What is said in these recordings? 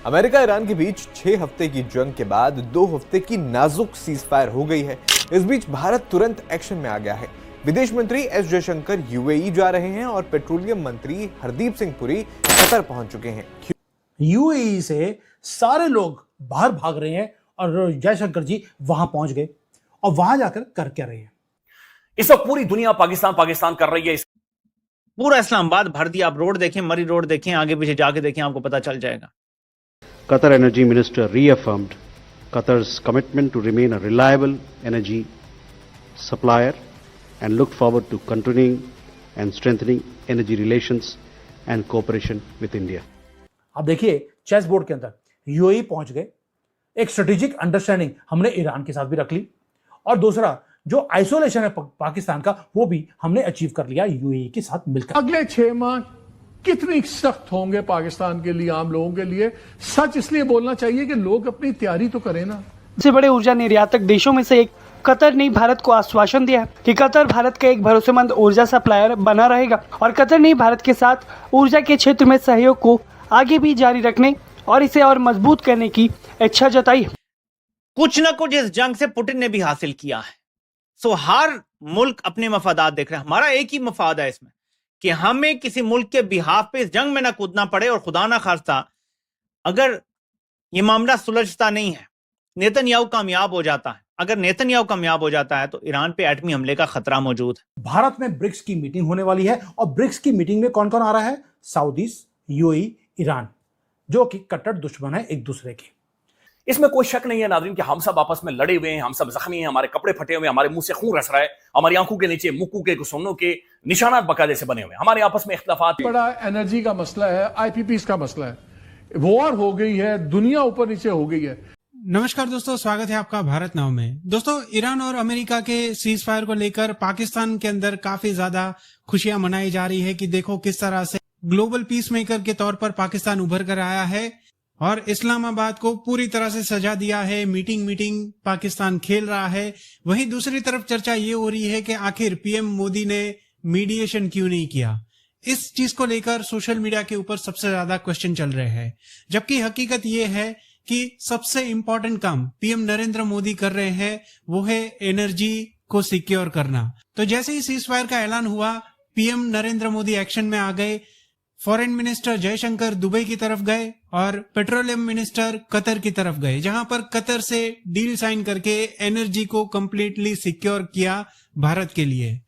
America Iran के बीच 6 हफ्ते की जंग के बाद 2 हफ्ते की नाजुक सीजफायर हो गई है। इस बीच भारत तुरंत एक्शन में आ गया है। विदेश मंत्री एस जयशंकर यूएई जा रहे हैं और पेट्रोलियम मंत्री हरदीप सिंह पुरी कतर पहुंच चुके हैं। यूएई से सारे लोग बाहर भाग रहे हैं और जयशंकर जी वहां पहुंच गए और वहां जाकर कर क्या रहे हैं। इस वक्त पूरी दुनिया पाकिस्तान कर रही है। पूरा इस्लामाबाद भर दिया। आप रोड देखें, मरी रोड देखें, आगे पीछे जाके देखें, आपको पता चल जाएगा। Qatar Energy Minister reaffirmed Qatar's commitment to remain a reliable energy supplier and looked forward to continuing and strengthening energy relations and cooperation with India. आप देखिए चेस बोर्ड के अंदर यूएई पहुंच गए, एक स्ट्रेटेजिक अंडरस्टैंडिंग हमने ईरान के साथ भी रख ली और दूसरा जो आइसोलेशन है पाकिस्तान का वो भी हमने अचीव कर लिया यूएई के साथ मिलकर। अगले 6 माह कितनी सख्त होंगे पाकिस्तान के लिए, आम लोगों के लिए। सच इसलिए बोलना चाहिए कि लोग अपनी तैयारी तो करें ना। सबसे बड़े ऊर्जा निर्यातक देशों में से एक कतर ने भारत को आश्वासन दिया है कि कतर भारत का एक भरोसेमंद ऊर्जा सप्लायर बना रहेगा और कतर ने भारत के साथ ऊर्जा के क्षेत्र में सहयोग को आगे भी जारी रखने और इसे और मजबूत करने की इच्छा जताई है। कुछ न कुछ इस जंग से पुतिन ने भी हासिल किया है। सो हर मुल्क अपने मफादात देख रहे हैं। हमारा एक ही मफाद है इसमें कि हमें किसी मुल्क के बिहाफ पे इस जंग में ना कूदना पड़े और खुदा ना खास्ता अगर ये मामला सुलझता नहीं है, नेतन्याहू कामयाब हो जाता है, अगर नेतन्याहू कामयाब हो जाता है तो ईरान पे एटमी हमले का खतरा मौजूद है। भारत में ब्रिक्स की मीटिंग होने वाली है और ब्रिक्स की मीटिंग में कौन कौन आ रहा है? सऊदीज, यूएई, ईरान, जो कि कट्टर दुश्मन है एक दूसरे के। इसमें कोई शक नहीं है नाज़रीन कि हम सब आपस में लड़े हुए हैं, हम सब जख्मी हैं, हमारे कपड़े फटे हुए हैं, हमारे मुंह से खून रस रहा है, हमारी आंखों के नीचे मुक्कू के घुसनों के निशानात बकायदे से बने हुए हैं, हमारे आपस में इख्तिलाफात। बड़ा एनर्जी का मसला है, आईपीपीस का मसला है, वॉर हो गई है, दुनिया ऊपर नीचे हो गई है। नमस्कार दोस्तों, स्वागत है आपका भारत नाव में। दोस्तों, ईरान और अमेरिका के सीज फायर को लेकर पाकिस्तान के अंदर काफी ज्यादा खुशियां मनाई जा रही है कि देखो किस तरह से ग्लोबल पीस मेकर के तौर पर पाकिस्तान उभर कर आया है और इस्लामाबाद को पूरी तरह से सजा दिया है। मीटिंग पाकिस्तान खेल रहा है। वहीं दूसरी तरफ चर्चा ये हो रही है कि आखिर पीएम मोदी ने मीडिएशन क्यों नहीं किया। इस चीज को लेकर सोशल मीडिया के ऊपर सबसे ज्यादा क्वेश्चन चल रहे हैं, जबकि हकीकत ये है कि सबसे इंपॉर्टेंट काम पीएम नरेंद्र मोदी कर रहे हैं वो है एनर्जी को सिक्योर करना। तो जैसे ही सीज फायर का ऐलान हुआ, पीएम नरेंद्र मोदी एक्शन में आ गए। फॉरेन मिनिस्टर जयशंकर दुबई की तरफ गए और पेट्रोलियम मिनिस्टर कतर की तरफ गए, जहां पर कतर से डील साइन करके एनर्जी को कंप्लीटली सिक्योर किया भारत के लिए।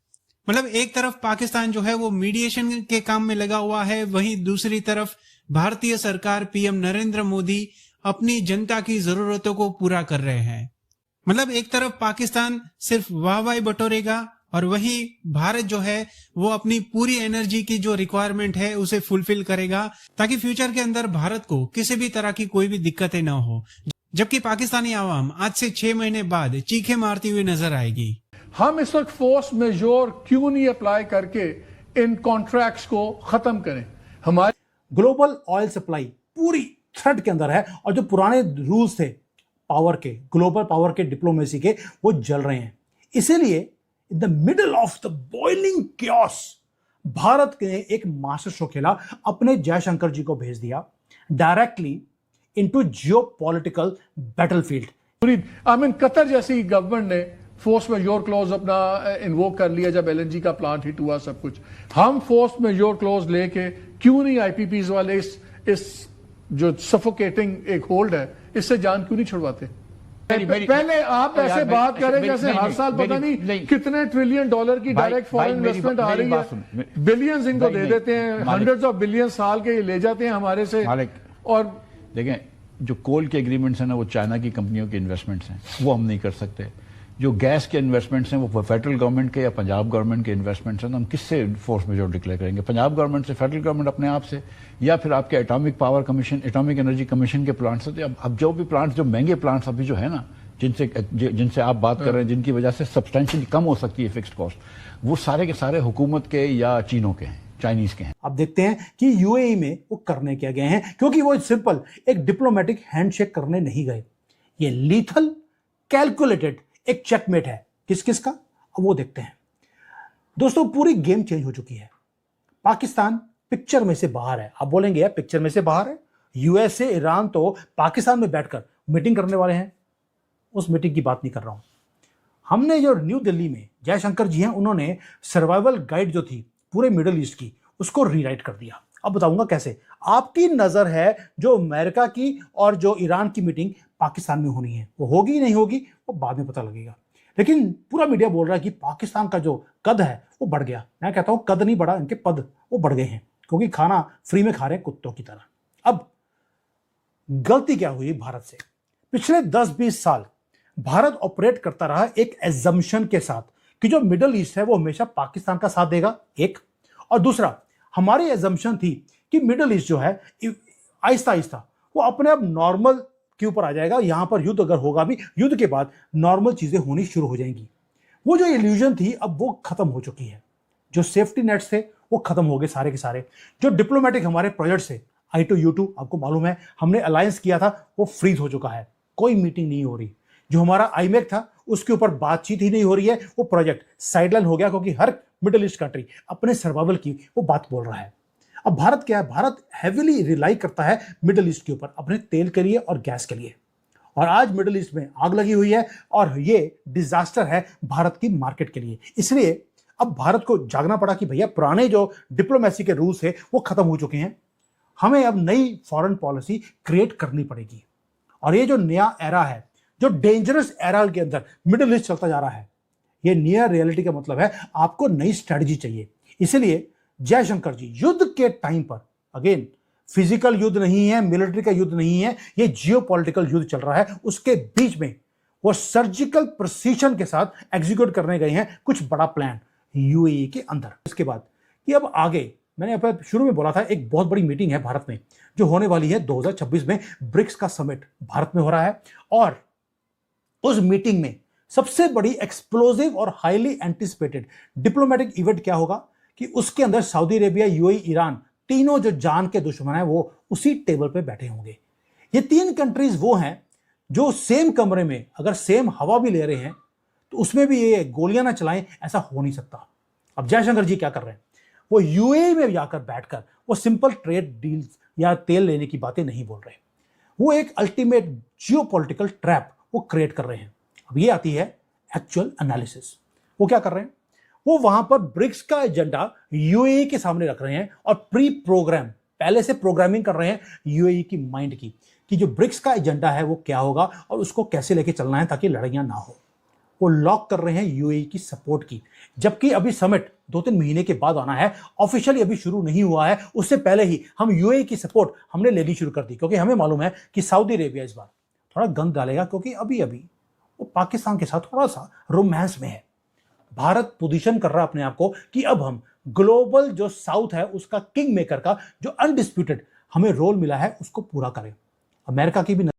मतलब एक तरफ पाकिस्तान जो है वो मीडिएशन के काम में लगा हुआ है, वहीं दूसरी तरफ भारतीय सरकार पीएम नरेंद्र मोदी अपनी जनता की जरूरतों को पूरा कर रहे हैं। मतलब एक तरफ पाकिस्तान सिर्फ वाहवाही बटोरेगा और वही भारत जो है वो अपनी पूरी एनर्जी की जो रिक्वायरमेंट है उसे फुलफिल करेगा, ताकि फ्यूचर के अंदर भारत को किसी भी तरह की कोई भी दिक्कतें न हो। जबकि पाकिस्तानी आवाम आज से 6 महीने बाद चीखे मारती हुई नजर आएगी। हम इस वक्त फोर्स मेजोर क्यों नहीं अप्लाई करके इन कॉन्ट्रैक्ट्स को खत्म करें? हमारे ग्लोबल ऑयल सप्लाई पूरी थ्रेट के अंदर है और जो पुराने रूल्स थे पावर के, ग्लोबल पावर के, डिप्लोमेसी के, वो जल रहे हैं। इसीलिए in the middle of the boiling chaos Bharat ने एक मास्टर शो खेला, अपने जयशंकर जी को भेज दिया directly into geopolitical battlefield. Qatar जैसी गवर्नमेंट ने फोर्स मेजोर क्लॉज अपना इन्वोक कर लिया जब एलएनजी का प्लांट हिट हुआ सब कुछ। हम फोर्स मेजोर क्लॉज लेके क्यों नहीं आईपीपीस वाले इस जो सफोकेटिंग एक होल्ड है इससे जान क्यों नहीं छुड़वाते? पहले आप ऐसे बात करें जैसे हर साल पता नहीं कितने ट्रिलियन डॉलर की डायरेक्ट फॉरेन इन्वेस्टमेंट आ रही है, बिलियंस इनको दे देते हैं, हंड्रेड्स ऑफ बिलियन साल के ले जाते हैं हमारे से। और देखें, जो कोल के एग्रीमेंट्स हैं ना वो चाइना की कंपनियों के इन्वेस्टमेंट्स हैं, वो हम नहीं कर सकते। जो गैस के इन्वेस्टमेंट्स हैं वो फेडरल गवर्नमेंट के या पंजाब गवर्नमेंट के इन्वेस्टमेंट्स हैं, तो हम किससे फोर्स मेजोर डिक्लेयर करेंगे? पंजाब गवर्नमेंट से, फेडरल गवर्नमेंट अपने आप से, या फिर आपके atomic power commission, atomic energy commission के प्लांट से। अब जो भी प्लांट, जो महंगे प्लांट्स अभी जो है ना, जिनसे आप बात कर रहे हैं, जिनकी वजह से सब्सटेंशियली कम हो सकती है फिक्स्ड कॉस्ट, वो सारे के सारे हुकूमत के या चीनों के हैं, चाइनीज के हैं। अब देखते हैं कि यूएई में वो करने क्या गए हैं, क्योंकि वो सिंपल एक डिप्लोमेटिक हैंडशेक करने नहीं गए। ये लीथल कैलकुलेटेड एक चेकमेट है। किस का? अब वो देखते हैं। दोस्तों, पूरी गेम चेंज हो चुकी है। पाकिस्तान पिक्चर में से बाहर है। आप बोलेंगे यार पिक्चर में से बाहर है, यूएसए, ईरान तो पाकिस्तान में बैठकर मीटिंग करने वाले हैं। उस मीटिंग की बात नहीं कर रहा हूं। हमने जो न्यू दिल्ली में जयशंकर जी हैं, उन्होंने सर्वाइवल गाइड जो थी पूरे मिडिल ईस्ट की, उसको रीराइट कर दिया। अब बताऊंगा कैसे। आपकी नजर है जो अमेरिका की और जो ईरान की मीटिंग पाकिस्तान में होनी है, वो होगी नहीं होगी वो बाद में पता लगेगा। लेकिन पूरा मीडिया बोल रहा है कि पाकिस्तान का जो कद है वो बढ़ गया। मैं कहता हूं कद नहीं बढ़ा, इनके पद वो बढ़ गए हैं, क्योंकि खाना फ्री में खा रहे हैं कुत्तों की तरह। अब गलती क्या हुई भारत से? पिछले 10-20 साल भारत ऑपरेट करता रहा एक एजम्पशन के साथ कि जो मिडिल ईस्ट है वो हमेशा पाकिस्तान का साथ देगा, एक। और दूसरा, हमारी एजम्पशन थी कि मिडिल ईस्ट जो है आहिस्ता आहिस्ता वो अपने आप नॉर्मल के ऊपर आ जाएगा। यहां पर युद्ध अगर होगा भी, युद्ध के बाद नॉर्मल चीजें होनी शुरू हो जाएंगी। वो जो इल्यूजन थी अब वो खत्म हो चुकी है। जो सेफ्टी नेट्स थे वो खत्म हो गए सारे के सारे। जो डिप्लोमेटिक हमारे प्रोजेक्ट्स थे, I2U2 आपको मालूम है हमने अलायंस किया था, वो फ्रीज हो चुका है, कोई मीटिंग नहीं हो रही। जो हमारा IMEC था उसके ऊपर बातचीत ही नहीं हो रही है, वो प्रोजेक्ट साइडलाइन हो गया, क्योंकि हर मिडिल ईस्ट कंट्री अपने सर्वाइवल की वो बात बोल रहा है। अब भारत क्या है? भारत हैविली रिलाई करता है मिडिल ईस्ट के ऊपर अपने तेल के लिए और गैस के लिए। और आज मिडिल ईस्ट में आग लगी हुई है और ये डिजास्टर है भारत की मार्केट के लिए। इसलिए अब भारत को जागना पड़ा कि भैया पुराने जो डिप्लोमेसी के रूल्स है वो खत्म हो चुके हैं, हमें अब नई फॉरेन पॉलिसी क्रिएट करनी पड़ेगी। और ये जो नया एरा है, जो डेंजरस एरा के अंदर मिडिल ईस्ट चलता जा रहा है, ये नियर रियलिटी का मतलब है आपको नई स्ट्रेटजी चाहिए। इसलिए जयशंकर जी युद्ध के टाइम पर, अगेन फिजिकल युद्ध नहीं है, मिलिट्री का युद्ध नहीं है, ये जियोपॉलिटिकल युद्ध चल रहा है, उसके बीच में वो सर्जिकल प्रिसीजन के साथ एग्जीक्यूट करने गए हैं कुछ बड़ा प्लान यूएई के अंदर। इसके बाद कि अब आगे, मैंने आप शुरू में बोला था एक बहुत बड़ी मीटिंग है भारत में जो होने वाली है 2026 में, ब्रिक्स का समिट भारत में हो रहा है। और उस मीटिंग में सबसे बड़ी एक्सप्लोसिव और हाईली एंटिसिपेटेड डिप्लोमेटिक इवेंट क्या होगा कि उसके अंदर सऊदी अरेबिया, यूएई, ईरान, तीनों जो जान के दुश्मन हैं वो उसी टेबल पे बैठे होंगे। ये तीन कंट्रीज वो हैं जो सेम कमरे में अगर सेम हवा भी ले रहे हैं तो उसमें भी ये गोलियां ना चलाएं, ऐसा हो नहीं सकता। अब जयशंकर जी क्या कर रहे हैं? वो यूएई में जाकर बैठकर वो सिंपल ट्रेड डील्स या तेल लेने की बातें नहीं बोल रहे, वो एक अल्टीमेट जियोपॉलिटिकल ट्रैप वो क्रिएट कर रहे हैं। अब ये आती है एक्चुअल एनालिसिस। वो क्या कर रहे हैं? वो वहां पर ब्रिक्स का एजेंडा यूएई के सामने रख रहे हैं और प्री प्रोग्राम, पहले से प्रोग्रामिंग कर रहे हैं यूएई की माइंड की कि जो ब्रिक्स का एजेंडा है वो क्या होगा और उसको कैसे लेके चलना है ताकि लड़ाइयां ना हो। वो लॉक कर रहे हैं यूएई की सपोर्ट की, जबकि अभी समिट 2-3 महीने के बाद आना है, ऑफिशियली अभी शुरू नहीं हुआ है। उससे पहले ही हम यूएई की सपोर्ट हमने लेनी शुरू कर दी, क्योंकि हमें मालूम है कि सऊदी अरेबिया इस बार थोड़ा गंद डालेगा, क्योंकि अभी अभी वो पाकिस्तान के साथ थोड़ा सा रोमांस में है। भारत पोजीशन कर रहा है अपने आप को कि अब हम ग्लोबल जो साउथ है उसका किंग मेकर का जो अनडिस्प्यूटेड हमें रोल मिला है उसको पूरा करें। अमेरिका की भी